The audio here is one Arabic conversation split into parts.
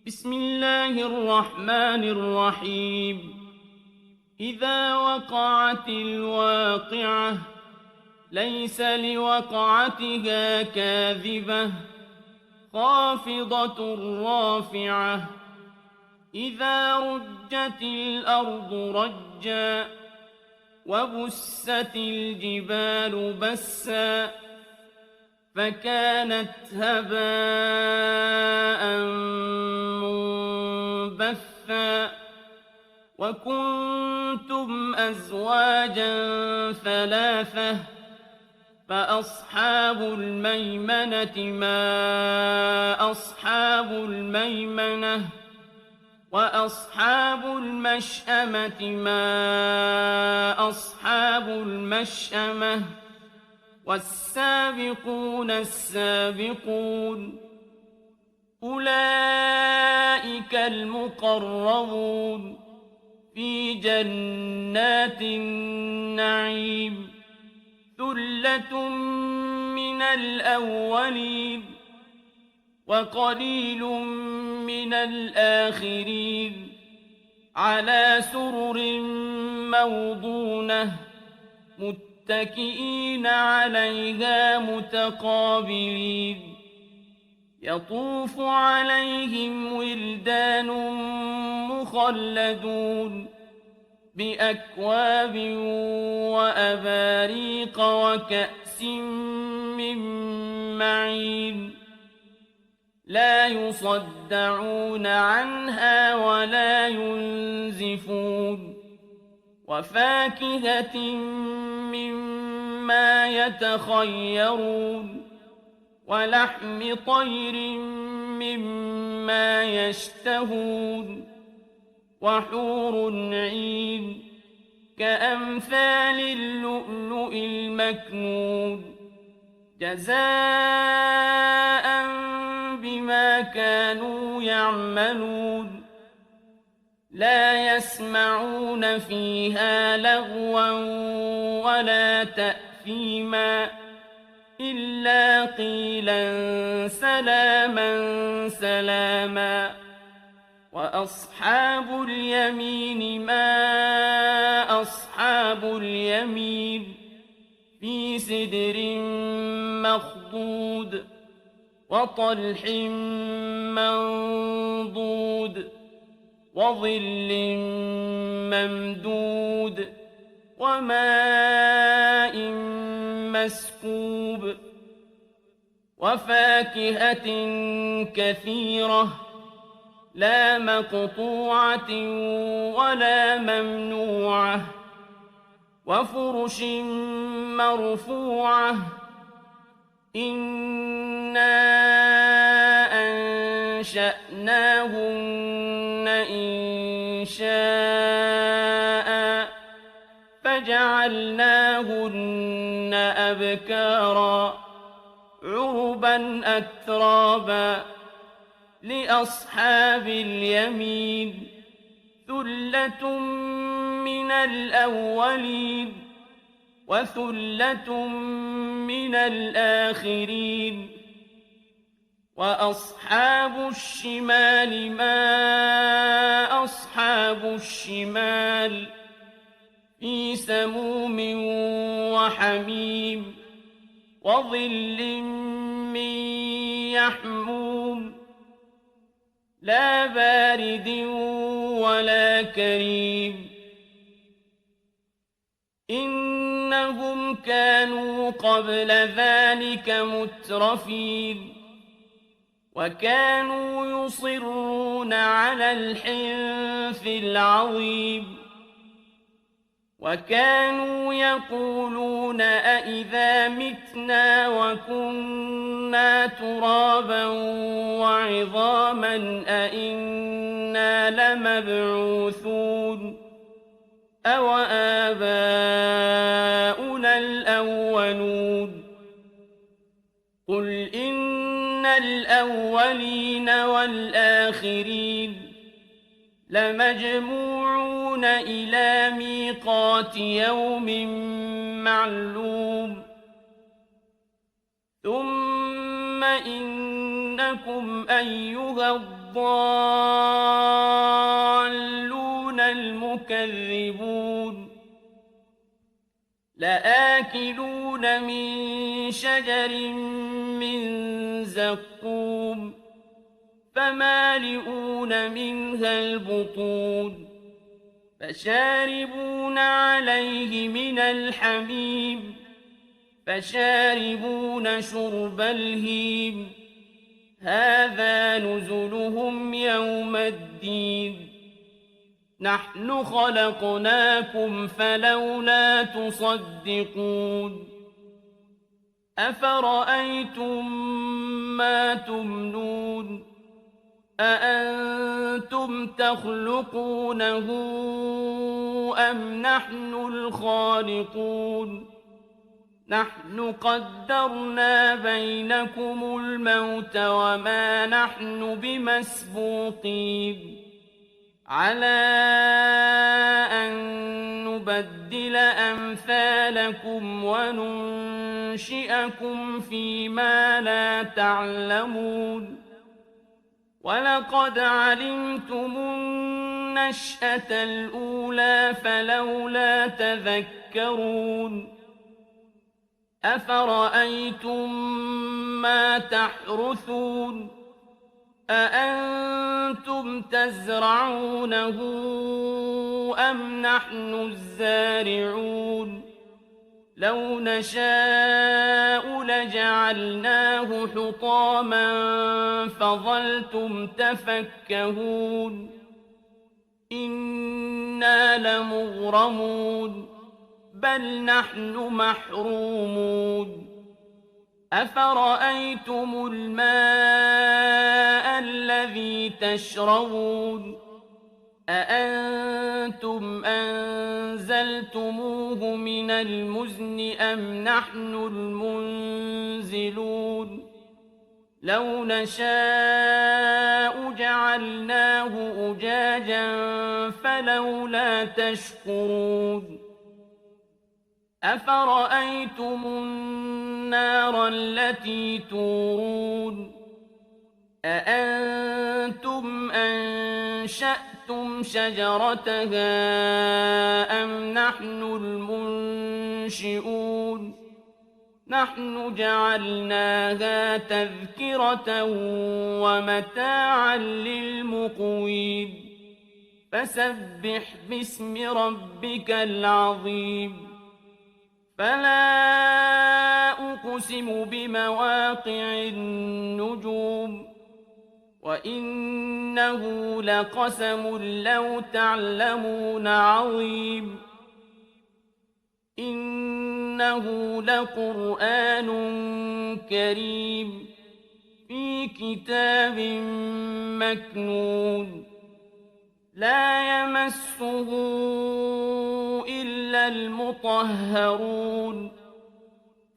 بسم الله الرحمن الرحيم. إذا وقعت الواقعة ليس لوقعتها كاذبة خافضة رافعة. إذا رجت الأرض رجا وبست الجبال بسا فكانت هباء منبثا وكنتم أزواجا ثلاثة فأصحاب الميمنة ما أصحاب الميمنة وأصحاب المشأمة ما أصحاب المشأمة والسابقون السابقون أولئك المقربون في جنات النعيم ثلة من الأولين وقليل من الآخرين على سرر موضونة متكئين عليها متقابلين يطوف عليهم ولدان مخلدون بأكواب وأباريق وكأس من معين لا يصدعون عنها ولا ينزفون وفاكهة مما يتخيرون ولحم طير مما يشتهون وحور عين كأمثال اللؤلؤ المكنون جزاء بما كانوا يعملون لا يسمعون فيها لغوا ولا تأثيما إلا قيلا سلاما سلاما وأصحاب اليمين ما أصحاب اليمين في سدر مخضود وطلح منضود وظل ممدود وماء مسكوب وفاكهة كثيرة لا مقطوعة ولا ممنوعة وفرش مرفوعة إنا أنشأناهن إنشاء فجعلناهن أبكارا عربا أترابا لأصحاب اليمين ثلة من الأولين وثلة من الآخرين وأصحاب الشمال ما أصحاب الشمال في سموم وحميم وظل من يحموم لا بارد ولا كريم إنهم كانوا قبل ذلك مترفين وكانوا يصرون على الحنث العظيم وكانوا يقولون أإذا متنا وكنا ترابا وعظاما أإنا لمبعوثون أو آباؤنا الأولون قل إن الأولين والآخرين لمجموعون إلى ميقات يوم معلوم ثم إنكم أيها الضالون المكذبون لآكلون من شجر من زقوم فمالئون منها البطون فشاربون عليه من الحميم فشاربون شرب الهيم هذا نزلهم يوم الدين نحن خلقناكم فلولا تصدقون أفرأيتم ما تمنون أأنتم تخلقونه أم نحن الخالقون نحن قدرنا بينكم الموت وما نحن بمسبوقين على أن نبدل أمثالكم وننشئكم فيما لا تعلمون ولقد علمتم النشأة الأولى فلولا تذكرون أفرأيتم ما تحرثون أأنتم تزرعونه أم نحن الزارعون لو نشاء لجعلناه حطاما فظلتم تفكهون إنا لمغرمون بل نحن محرومون أفرأيتم الماء الذي تشربون أأنتم أنزلتموه من المزن أم نحن المنزلون لو نشاء جعلناه أجاجا فلولا تشكرون أفرأيتم النار التي تورون أأنتم أنشأتم شجرتها أم نحن المنشئون نحن جعلناها تذكرة ومتاعا للمقوين فسبح باسم ربك العظيم فلا أقسم بمواقع النجوم وإنه لقسم لو تعلمون عظيم إنه لقرآن كريم في كتاب مكنون لا يمسه إلا المطهرون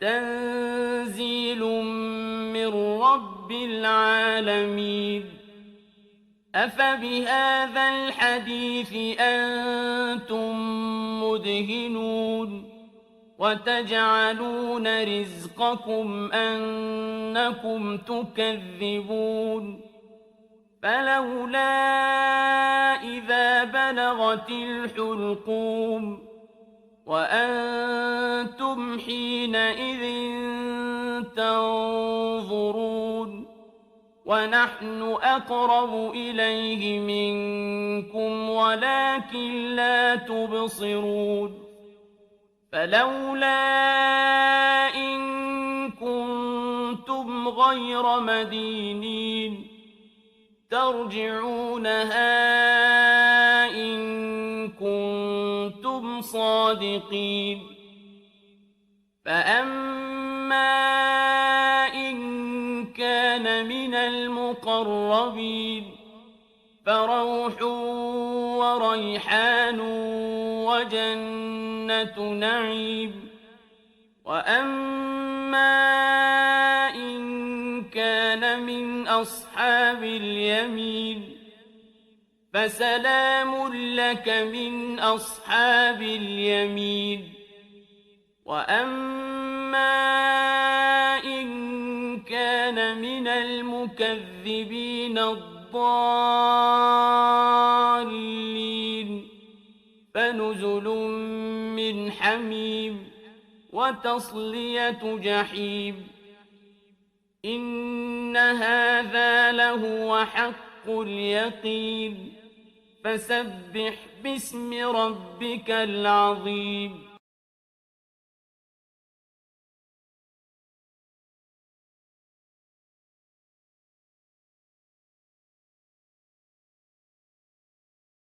تنزيل من رب العالمين أفبهذا الحديث أنتم مدهنون وتجعلون رزقكم أنكم تكذبون فلولا إذا بلغت الحلقوم وأنتم حينئذ تنظرون ونحن أقرب إليه منكم ولكن لا تبصرون فلولا إن كنتم غير مدينين ترجعونها إن كنتم صادقين فأما إن كان من المقربين فروح وريحان وجنة نعيم وأما إن كان من أصحاب اليمين فسلام لك من أصحاب اليمين وأما إن كان من المكذبين الضالين فنزل من حميم وتصلية جحيم إن هذا لهو حق اليقين فسبح باسم ربك العظيم